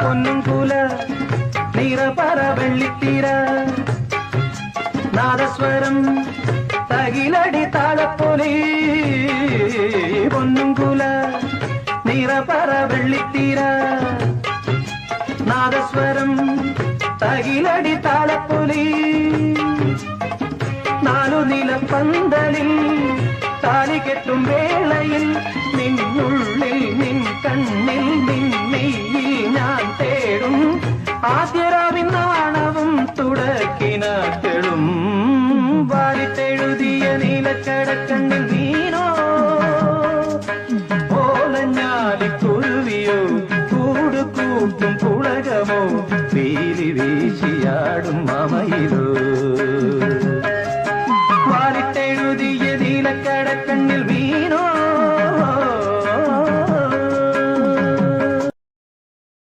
പൊന്നും കുല നിറപറ വെള്ളിത്തിര നാദസ്വരം തകിലടി താളപ്പൊലി പൊന്നും കുല നിറപറ വെള്ളിത്തിര നാദസ്വരം തകിലടി താളപ്പൊലി നാലു നിലപ്പന്തലിൽ താലി കെട്ടും വേളയിൽ നിന്നുള്ളിൽ നിൻ കണ്ണിൽ നിന്നെയിൽ ഞാൻ തേടും ആദ്യരാവിൻ നാണവും തുടക്കിനാക്കളും വാരിത്തെഴുതിയ നീലക്കടക്കണ്ണിൽ നീനോ ഓലഞ്ഞാലിക്കുരുവിയോ കൂട് കൂട്ടും പുളകമോ വീലി വീശിയാടും മമയിലോ